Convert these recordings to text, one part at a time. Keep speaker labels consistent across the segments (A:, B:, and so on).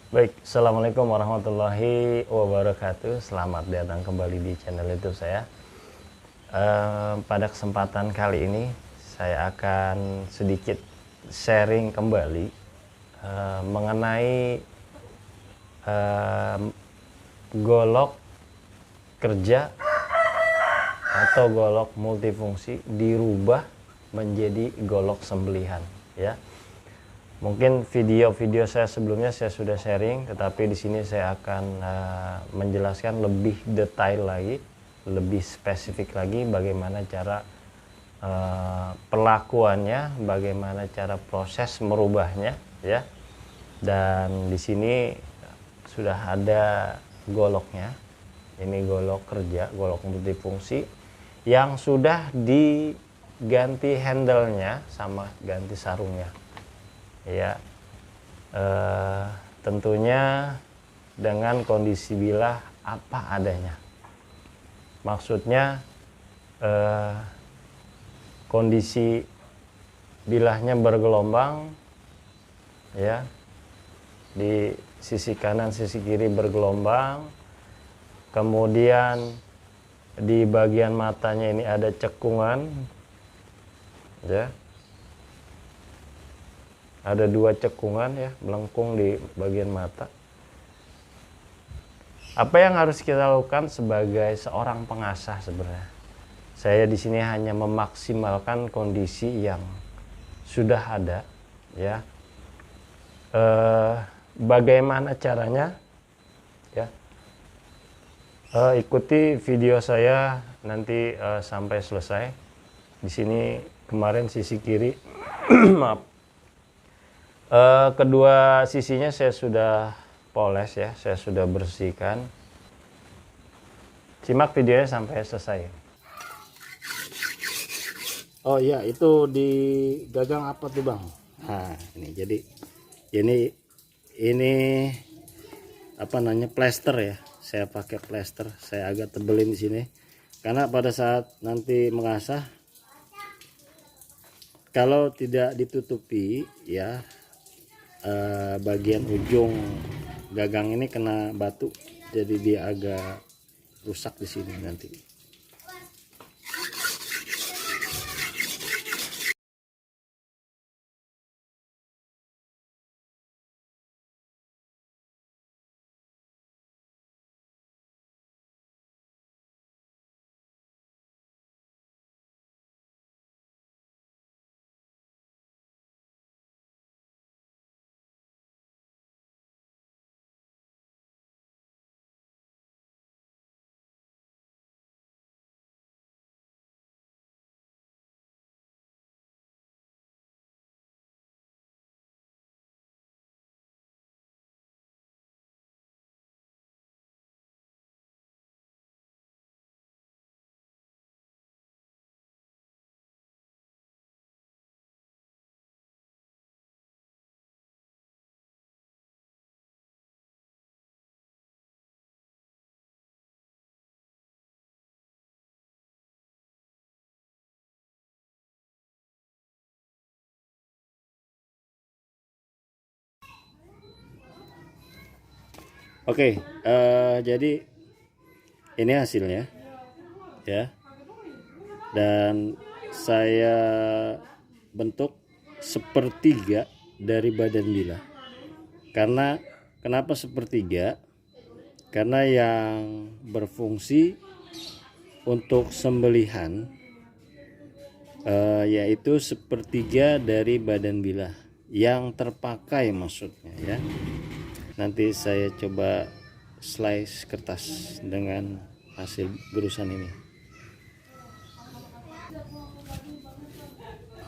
A: Baik, Assalamualaikum warahmatullahi wabarakatuh. Selamat datang kembali di channel YouTube saya. Pada kesempatan kali ini saya akan sedikit sharing kembali mengenai golok kerja atau golok multifungsi dirubah menjadi golok sembelihan, ya. Mungkin video-video saya sebelumnya saya sudah sharing, tetapi di sini saya akan menjelaskan lebih detail lagi, lebih spesifik lagi bagaimana cara perlakuannya, bagaimana cara proses merubahnya, ya. Dan di sini sudah ada goloknya. Ini golok kerja, golok multifungsi yang sudah diganti handle-nya sama ganti sarungnya. Ya, tentunya dengan kondisi bilah apa adanya. Maksudnya kondisi bilahnya bergelombang, ya, di sisi kanan sisi kiri bergelombang, kemudian di bagian matanya ini ada cekungan, ya. Ada dua cekungan, ya, melengkung di bagian mata. Apa yang harus kita lakukan sebagai seorang pengasah sebenarnya? Saya di sini hanya memaksimalkan kondisi yang sudah ada, ya. Bagaimana caranya? Ya. Ikuti video saya nanti sampai selesai. Di sini kemarin sisi kiri, maaf. Kedua sisinya saya sudah poles, ya, saya sudah bersihkan. Simak videonya sampai selesai. Oh iya, itu di gagang apa tuh Bang? Nah, ini jadi ini apa namanya, plester, ya. Saya pakai plester, saya agak tebelin di sini karena pada saat nanti mengasah kalau tidak ditutupi, ya, bagian ujung gagang ini kena batu, jadi dia agak rusak di sini nanti. Oke, jadi ini hasilnya, ya, dan saya bentuk sepertiga dari badan bilah. Karena kenapa sepertiga? Karena yang berfungsi untuk sembelihan yaitu sepertiga dari badan bilah yang terpakai, maksudnya, ya. Nanti saya coba slice kertas dengan hasil gerusan ini.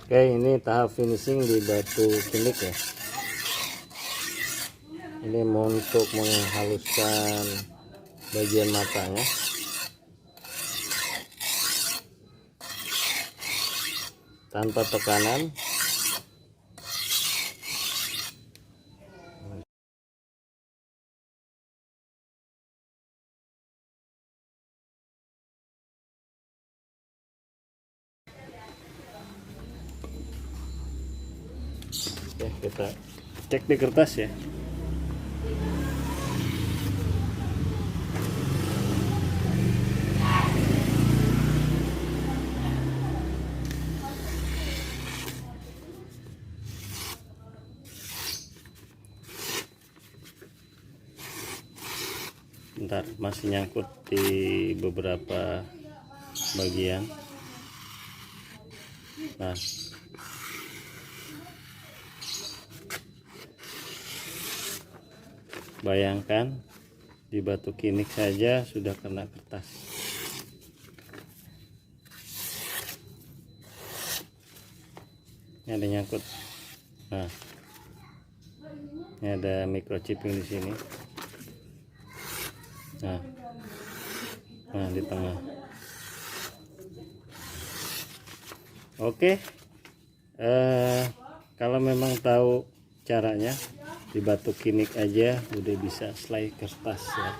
A: Oke, ini tahap finishing di batu kinik, ya. Ini untuk menghaluskan bagian matanya. Tanpa tekanan. Oke, kita cek di kertas, ya. Bentar, masih nyangkut di beberapa bagian. Nah, bayangkan di batu kinik saja sudah kena kertas. Ini ada nyangkut. Nah, ini ada microchipping di sini. Nah, di tengah. Oke, kalau memang tahu caranya, di batu kinik aja udah bisa selai kertas ya.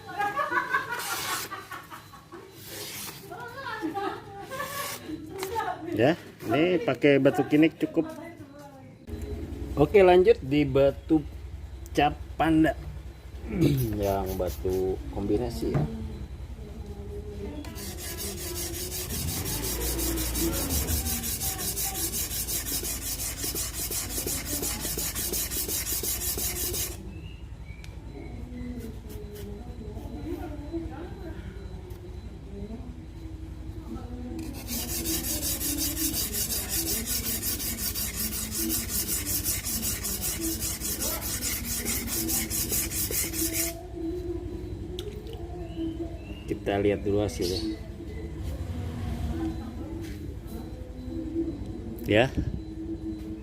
A: Ya, ini pakai batu kinik cukup. Oke, lanjut di batu cap panda yang batu kombinasi ya. Kita lihat dulu hasilnya ya,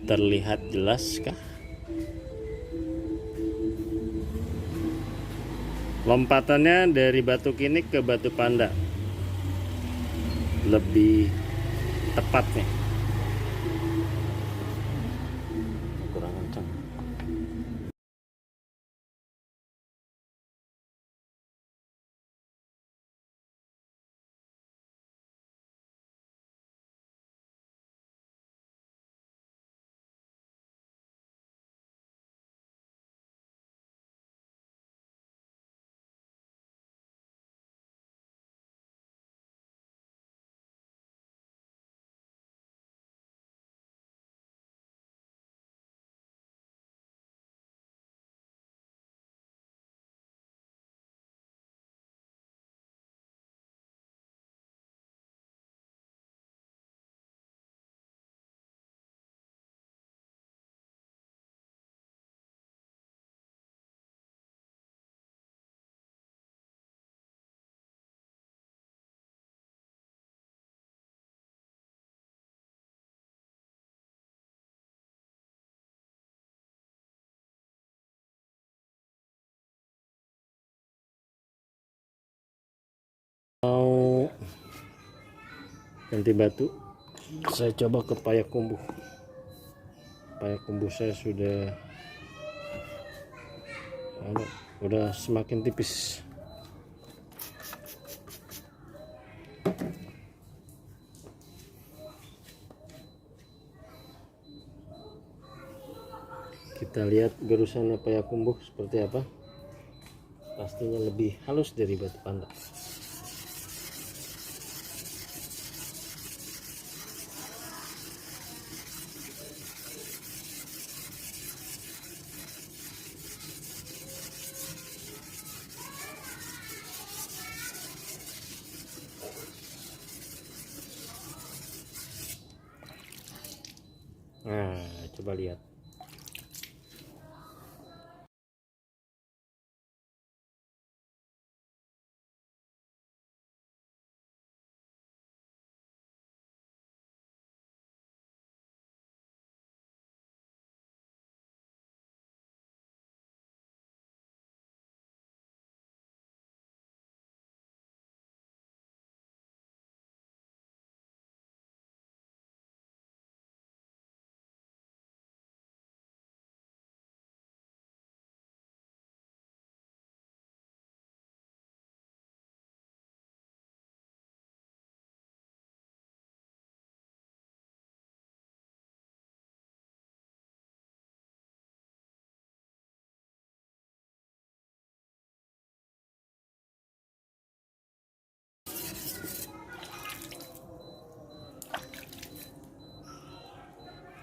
A: terlihat jelas kah lompatannya dari batu kinik ke batu panda lebih tepatnya? Kurang kencang. Mau ganti batu, saya coba ke Payakumbuh. Payakumbuh saya udah semakin tipis. Kita lihat gerusannya Payakumbuh seperti apa. Pastinya lebih halus dari batu panda. Nah, coba lihat.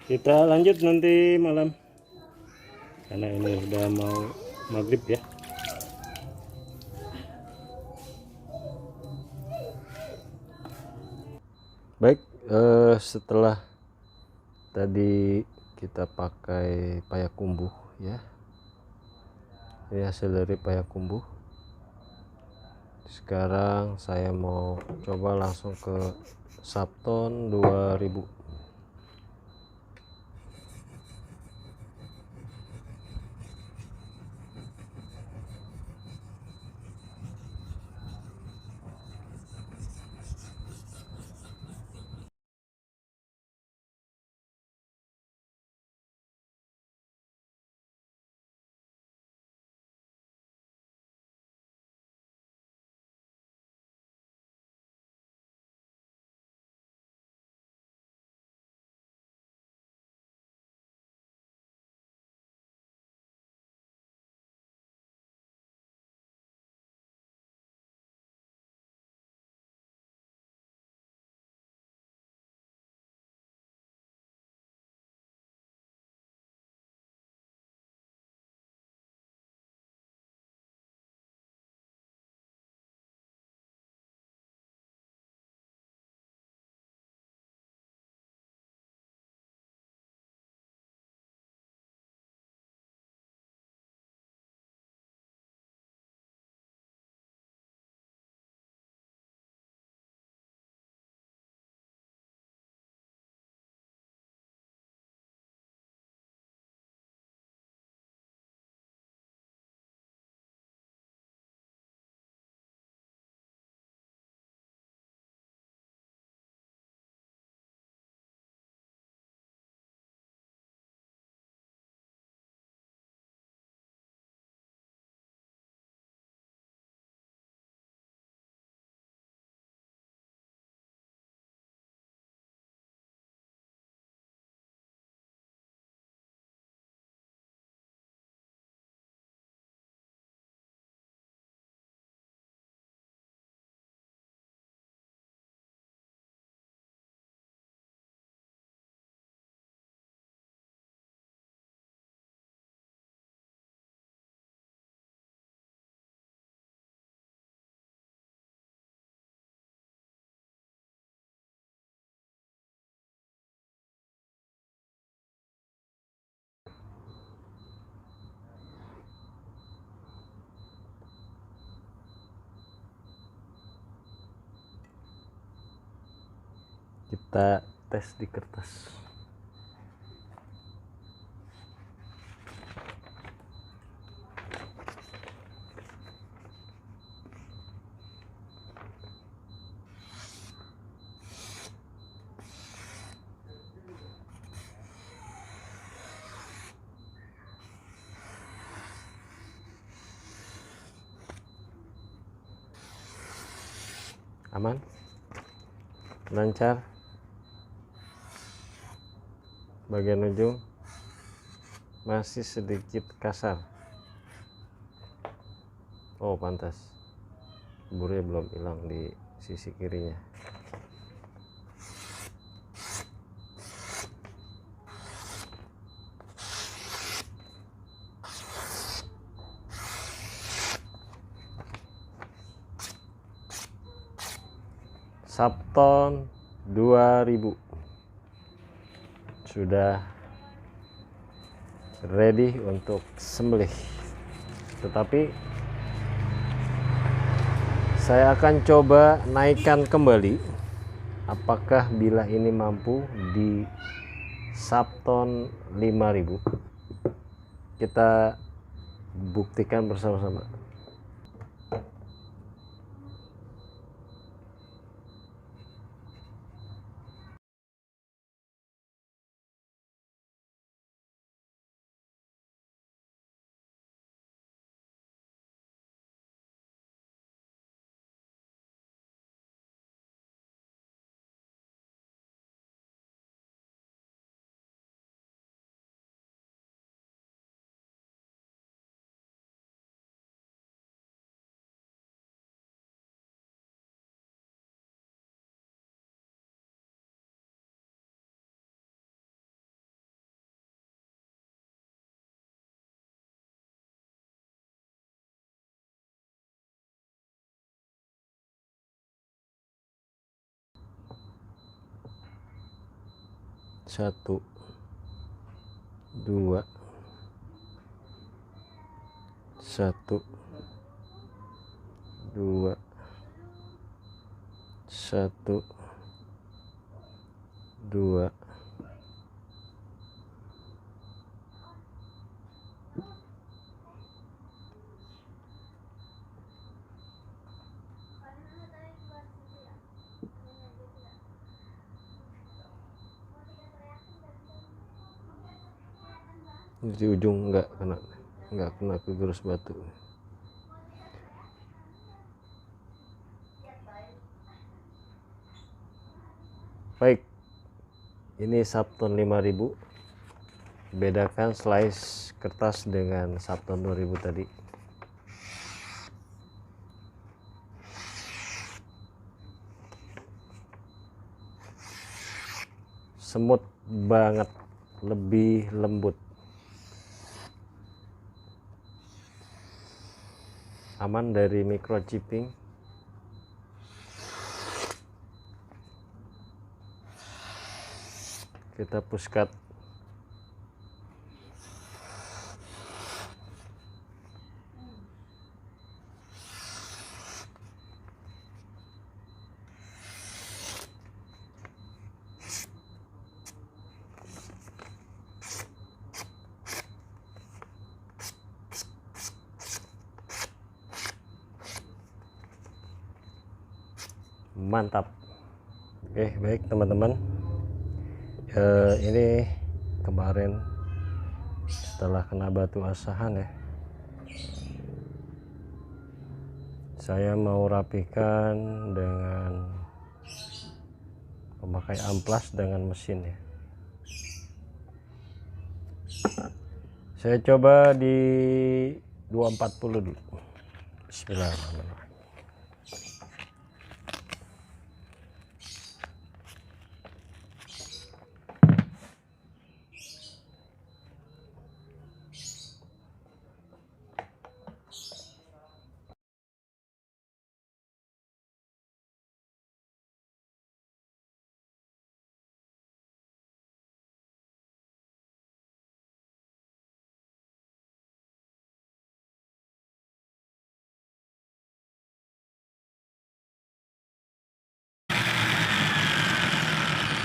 A: Kita lanjut nanti malam karena ini udah mau maghrib ya. Baik, setelah tadi kita pakai payakumbuh ya, ini hasil dari payakumbuh. Sekarang saya mau coba langsung ke Sapton 2000. Kita tes di kertas. Aman, lancar, bagian ujung masih sedikit kasar. Oh pantas, burnya belum hilang di sisi kirinya. Sapton 2000 sudah ready untuk sembelih, tetapi saya akan coba naikkan kembali apakah bilah ini mampu di Sapton 5000. Kita buktikan bersama-sama. 1 2 1 2 1 2 di ujung nggak kena ke gerus batu. Baik, ini Subtone 5000. Bedakan slice kertas dengan Subtone 2000 tadi. Semut banget, lebih lembut, aman dari microchipping. Kita puskat. Mantap. Oke, baik teman-teman, ini kemarin setelah kena batu asahan ya, saya mau rapikan dengan memakai amplas dengan mesin ya. Saya coba di 240 dulu. Bismillahirrahmanirrahim.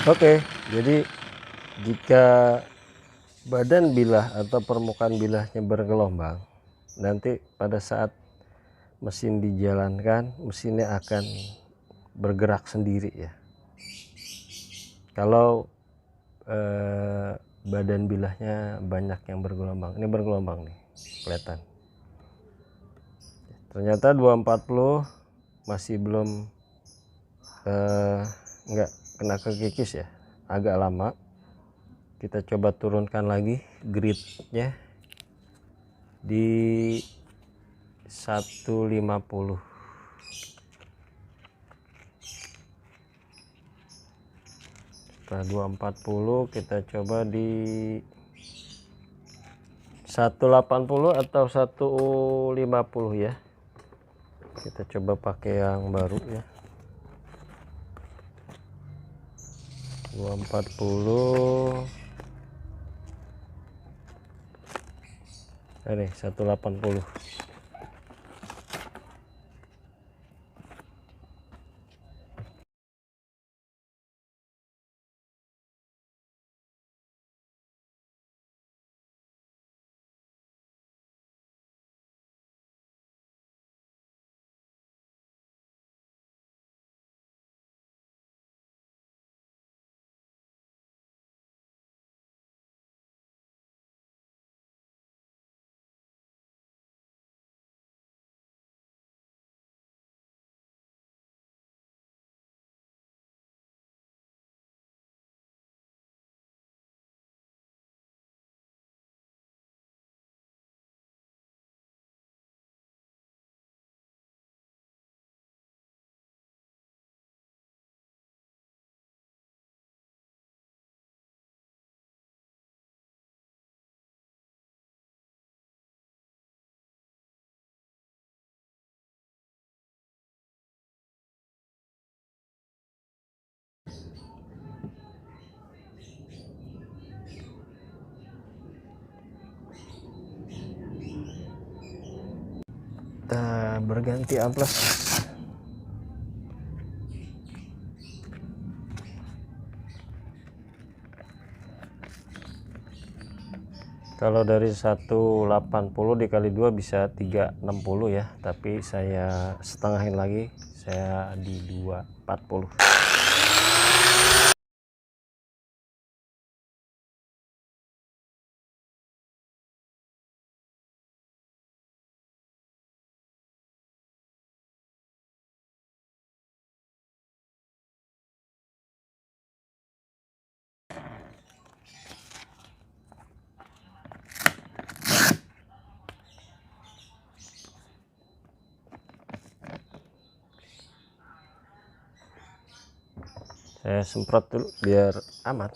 A: Oke, jadi jika badan bilah atau permukaan bilahnya bergelombang, nanti pada saat mesin dijalankan, mesinnya akan bergerak sendiri ya. Kalau badan bilahnya banyak yang bergelombang, ini bergelombang nih, kelihatan. Ternyata 240 masih belum nggak kena kekikis ya, agak lama. Kita coba turunkan lagi gridnya di 150. Setelah 240 kita coba di 180 atau 150 ya. Kita coba pakai yang baru ya, 240. Ini 180. kita berganti amplas. Kalau dari 180 dikali 2 bisa 360 ya, tapi saya setengahin lagi, saya di 240. Saya semprot dulu biar aman.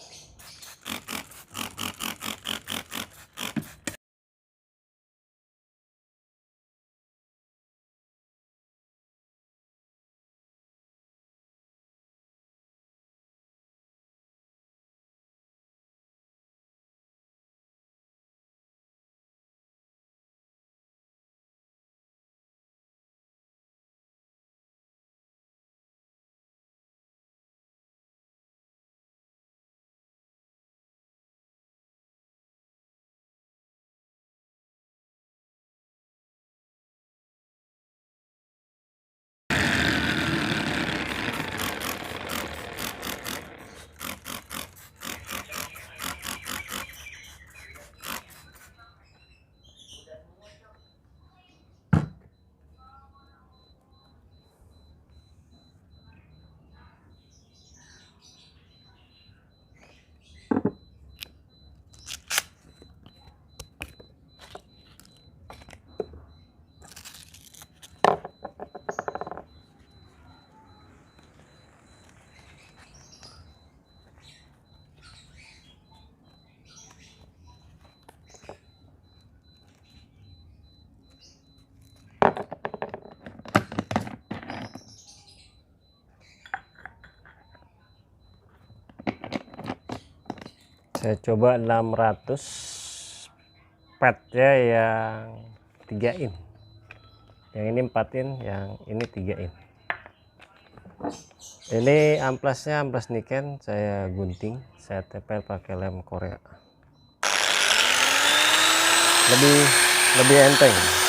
A: Saya coba 600 pet ya, yang 3 in, yang ini 4 in, yang ini 3 in. Ini amplasnya amplas niken, saya gunting, saya tempel pakai lem Korea, lebih enteng.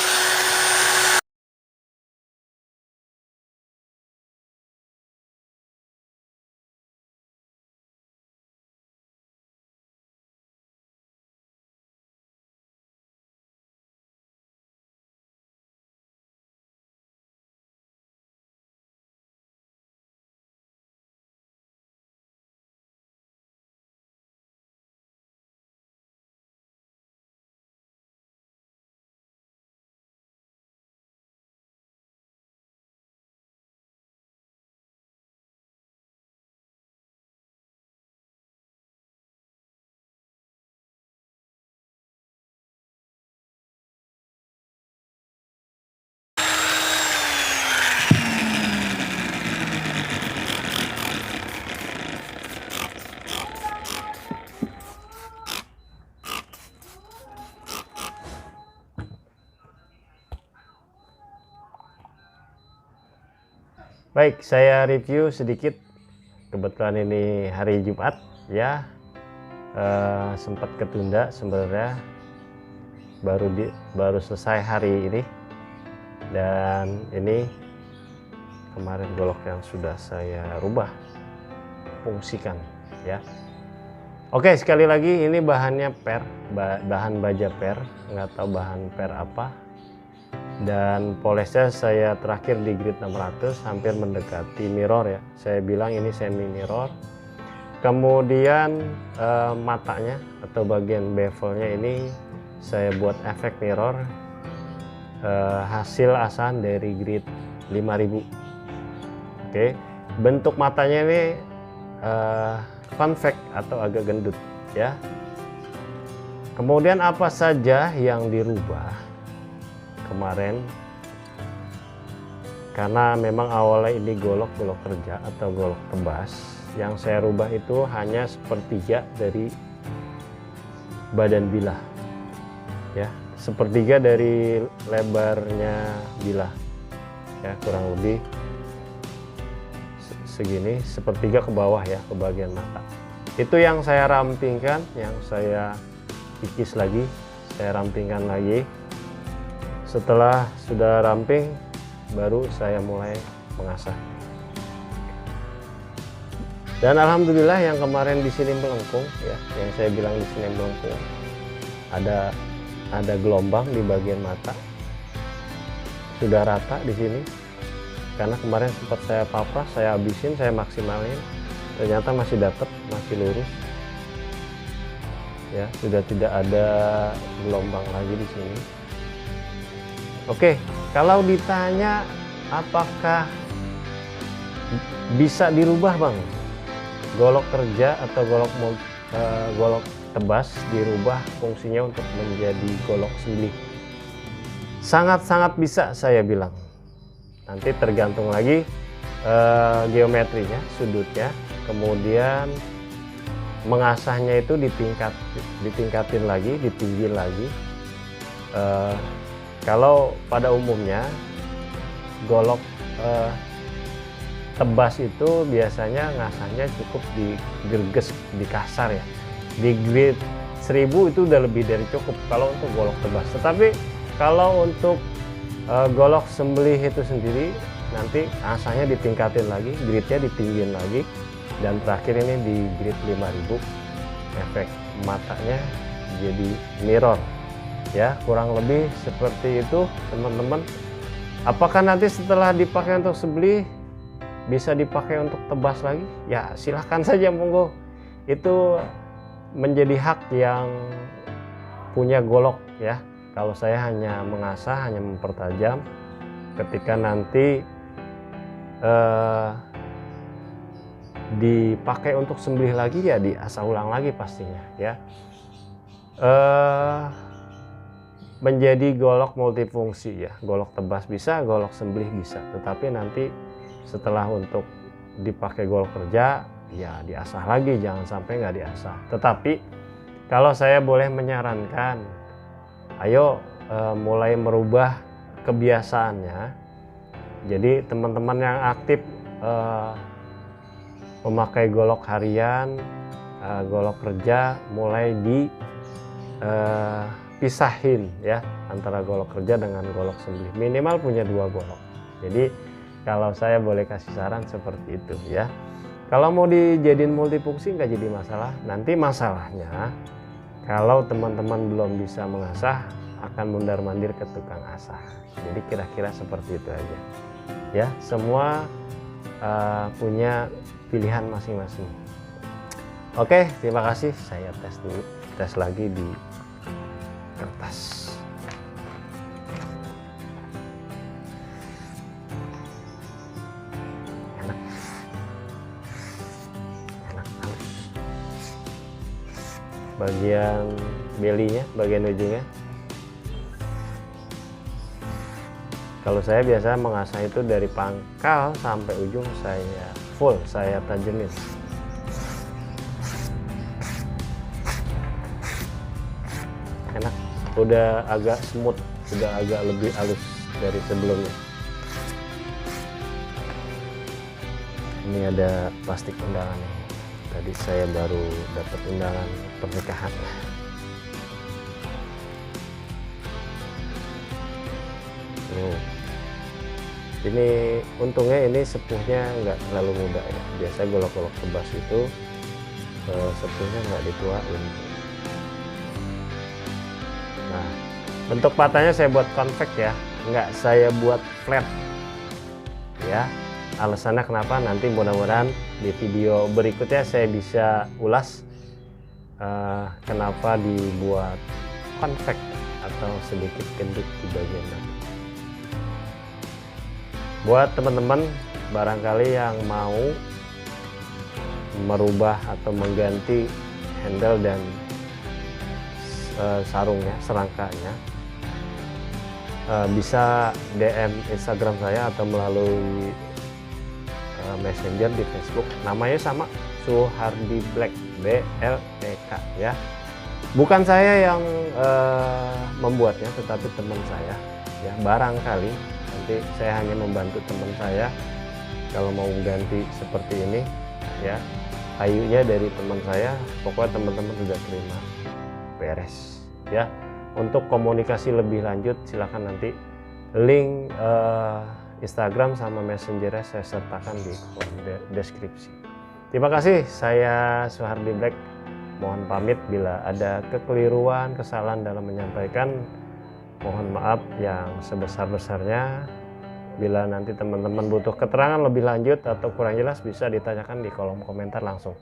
A: Baik, saya review sedikit. Kebetulan ini hari Jumat ya, sempat ketunda sebenarnya, baru selesai hari ini, dan ini kemarin golok yang sudah saya rubah fungsikan ya. Oke, sekali lagi ini bahannya per, bahan baja per, nggak tahu bahan per apa. Dan polesnya saya terakhir di grid 600, hampir mendekati mirror ya, saya bilang ini semi mirror. Kemudian matanya atau bagian bevelnya ini saya buat efek mirror, hasil asahan dari grid 5000. Oke, bentuk matanya ini convex atau agak gendut ya. Kemudian apa saja yang dirubah kemarin, karena memang awalnya ini golok kerja atau golok tebas, yang saya rubah itu hanya sepertiga dari badan bilah ya,
B: sepertiga dari lebarnya bilah ya, kurang lebih segini, sepertiga ke bawah ya, ke bagian mata. Itu yang saya rampingkan, yang saya kikis lagi, saya rampingkan lagi. Setelah sudah ramping, baru saya mulai mengasah. Dan alhamdulillah yang kemarin di sini melengkung ya, yang saya bilang di sini melengkung, ada gelombang di bagian mata, sudah rata di sini. Karena kemarin sempat saya papras, saya habisin, saya maksimalin, ternyata masih dapat, masih lurus ya, sudah tidak ada gelombang lagi di sini. Oke, kalau ditanya apakah bisa dirubah Bang, golok kerja atau golok tebas dirubah fungsinya untuk menjadi golok semblih, sangat-sangat bisa saya bilang. Nanti tergantung lagi geometrinya, sudutnya, kemudian mengasahnya itu ditingkatin lagi, ditinggiin lagi. Kalau pada umumnya golok tebas itu biasanya ngasahnya cukup digerges, dikasar ya. Di grade 1000 itu udah lebih dari cukup kalau untuk golok tebas. Tetapi kalau untuk golok sembelih itu sendiri, nanti asahnya ditingkatin lagi, grade-nya ditinggiin lagi, dan terakhir ini di grade 5000, efek matanya jadi mirror ya, kurang lebih seperti itu teman-teman. Apakah nanti setelah dipakai untuk sembelih bisa dipakai untuk tebas lagi? Ya silahkan saja, monggo, itu menjadi hak yang punya golok ya. Kalau saya hanya mengasah, hanya mempertajam. Ketika nanti dipakai untuk sembelih lagi ya diasah ulang lagi pastinya ya. Menjadi golok multifungsi ya, golok tebas bisa, golok sembelih bisa. Tetapi nanti setelah untuk dipakai golok kerja ya diasah lagi, jangan sampai nggak diasah. Tetapi kalau saya boleh menyarankan, ayo mulai merubah kebiasaannya. Jadi teman-teman yang aktif memakai golok harian, golok kerja, mulai dipisahin ya antara golok kerja dengan golok sembelih. Minimal punya 2 golok. Jadi kalau saya boleh kasih saran seperti itu ya. Kalau mau dijadiin multifungsi nggak jadi masalah. Nanti masalahnya kalau teman-teman belum bisa mengasah, akan mundar-mandir ke tukang asah. Jadi kira-kira seperti itu aja ya. Semua punya pilihan masing-masing. Oke, terima kasih. Saya tes dulu, tes lagi di kertas. Enak halus. Bagian belinya, bagian ujungnya, kalau saya biasa mengasah itu dari pangkal sampai ujung saya full, saya tajemin. Enak, udah agak smooth, udah agak lebih halus dari sebelumnya. Ini ada plastik undangan nih. Tadi saya baru dapat undangan pernikahan. Ini untungnya ini sepuhnya nggak terlalu muda ya. Biasanya golok-golok tebas itu sepuhnya nggak dituain. Nah, bentuk patahnya saya buat convex ya, nggak saya buat flat ya. Alasannya kenapa, nanti mudah-mudahan di video berikutnya saya bisa ulas kenapa dibuat convex atau sedikit gendut di bagian mata. Buat teman-teman barangkali yang mau merubah atau mengganti handle dan sarungnya, serangkanya, bisa DM Instagram saya atau melalui Messenger di Facebook. Namanya sama, Suhardi Black, BLEK ya. Bukan saya yang membuatnya, tetapi teman saya. Ya, barangkali nanti saya hanya membantu teman saya kalau mau ganti seperti ini. Ya, kayunya dari teman saya. Pokoknya teman-teman sudah terima, beres. Ya, untuk komunikasi lebih lanjut silakan nanti link Instagram sama Messenger saya sertakan di kolom deskripsi. Terima kasih, saya Suhardi Black. Mohon pamit bila ada kekeliruan, kesalahan dalam menyampaikan. Mohon maaf yang sebesar-besarnya. Bila nanti teman-teman butuh keterangan lebih lanjut atau kurang jelas bisa ditanyakan di kolom komentar langsung.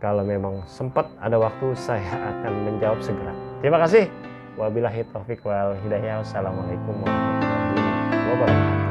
B: Kalau memang sempat ada waktu saya akan menjawab segera. Terima kasih. Wabillahi taufik wal hidayah. Wassalamualaikum warahmatullahi wabarakatuh.